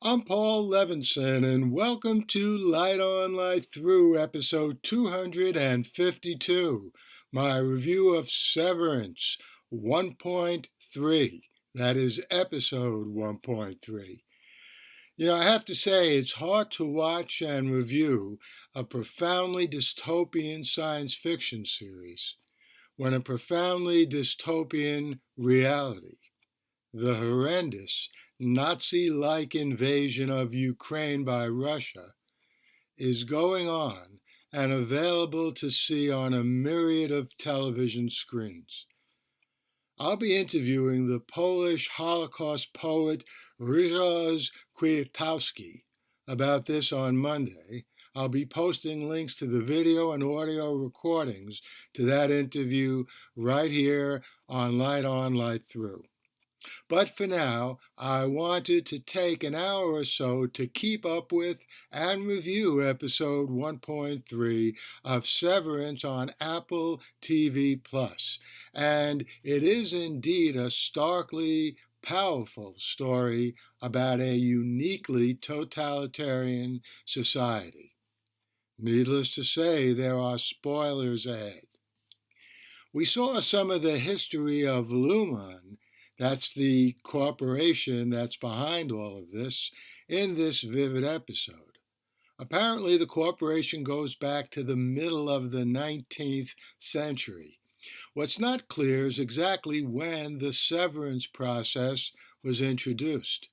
I'm Paul Levinson, and welcome to Light On, Light Through, episode 252, my review of Severance 1.3. That is episode 1.3. I have to say, it's hard to watch and review a profoundly dystopian science fiction series when a profoundly dystopian reality, the horrendous Nazi-like invasion of Ukraine by Russia, is going on and available to see on a myriad of television screens. I'll be interviewing the Polish Holocaust poet Grzegorz Kwiatkowski about this on Monday. I'll be posting links to the video and audio recordings to that interview right here on Light On, Light Through. But for now, I wanted to take an hour or so to keep up with and review episode 1.3 of Severance on Apple TV Plus. And it is indeed a starkly powerful story about a uniquely totalitarian society. Needless to say, there are spoilers ahead. We saw some of the history of Lumen, that's the corporation that's behind all of this, in this vivid episode. Apparently, the corporation goes back to the middle of the 19th century. What's not clear is exactly when the severance process was introduced.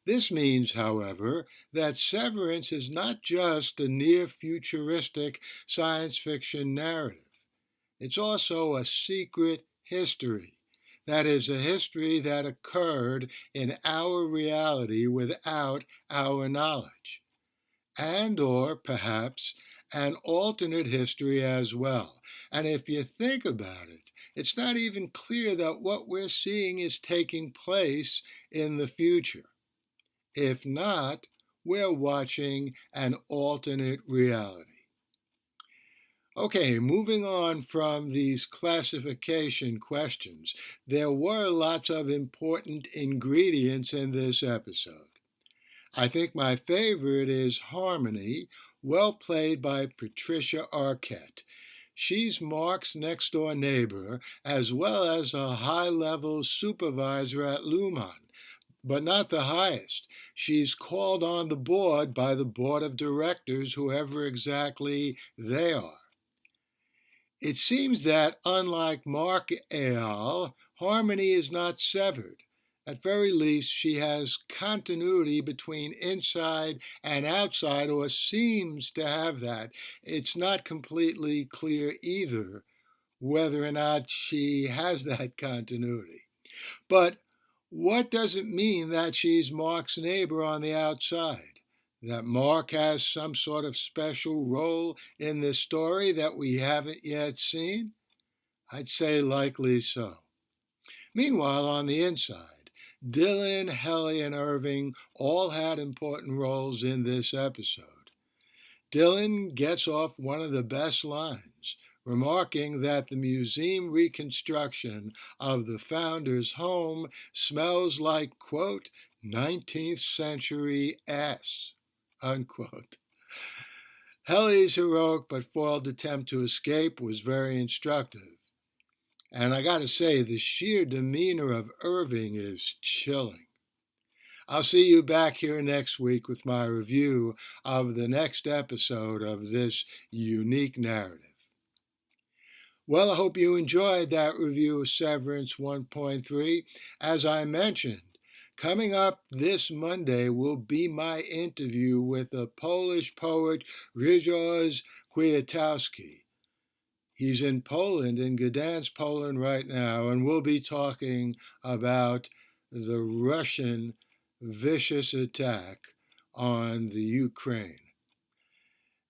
This means, however, that severance is not just a near-futuristic science fiction narrative. It's also a secret history. That is, a history that occurred in our reality without our knowledge. And or, perhaps, an alternate history as well. And if you think about it, it's not even clear that what we're seeing is taking place in the future. If not, we're watching an alternate reality. Okay, moving on from these classification questions, there were lots of important ingredients in this episode. I think my favorite is Harmony, well played by Patricia Arquette. She's Mark's next door neighbor, as well as a high-level supervisor at Lumen, but not the highest. She's called on the board by the board of directors, whoever exactly they are. It seems that, unlike Mark et al., Harmony is not severed. At very least, she has continuity between inside and outside, or seems to have that. It's not completely clear either whether or not she has that continuity. But what does it mean that she's Mark's neighbor on the outside? That Mark has some sort of special role in this story that we haven't yet seen? I'd say likely so. Meanwhile, on the inside, Dylan, Helly, and Irving all had important roles in this episode. Dylan gets off one of the best lines, remarking that the museum reconstruction of the founder's home smells like, quote, 19th century ass, unquote. Helly's heroic but foiled attempt to escape was very instructive. And I gotta say, the sheer demeanor of Irving is chilling. I'll see you back here next week with my review of the next episode of this unique narrative. Well, I hope you enjoyed that review of Severance 1.3. As I mentioned, coming up this Monday will be my interview with the Polish poet Grzegorz Kwiatkowski. He's in Poland, in Gdansk, Poland right now, and we'll be talking about the Russian vicious attack on the Ukraine.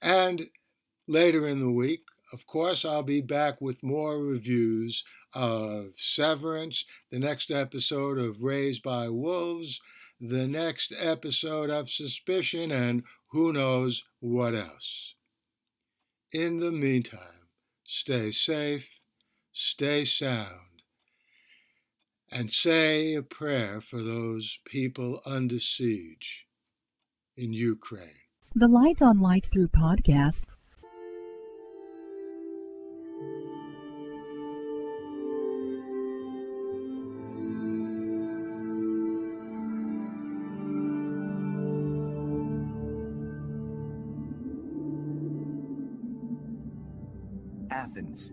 And later in the week, of course, I'll be back with more reviews of Severance, the next episode of Raised by Wolves, the next episode of Suspicion, and who knows what else. In the meantime, stay safe, stay sound, and say a prayer for those people under siege. in Ukraine. The Light on Light Through podcast. Athens,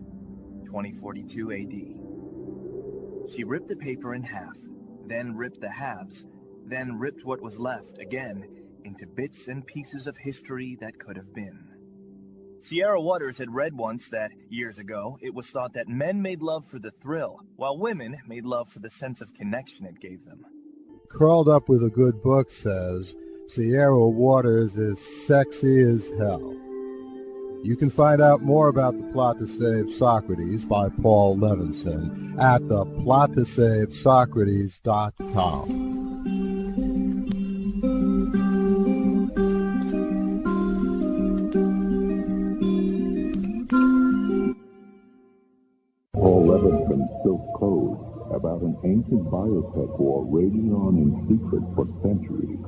2042 AD. She ripped the paper in half, then ripped the halves, then ripped what was left again into bits and pieces of history that could have been. Sierra Waters had read once that, years ago, it was thought that men made love for the thrill, while women made love for the sense of connection it gave them. Curled Up with a Good Book says, Sierra Waters is sexy as hell. You can find out more about The Plot to Save Socrates by Paul Levinson at theplot2savesocrates.com. Paul Levinson Silk Code, about an ancient biotech war raging on in secret for centuries.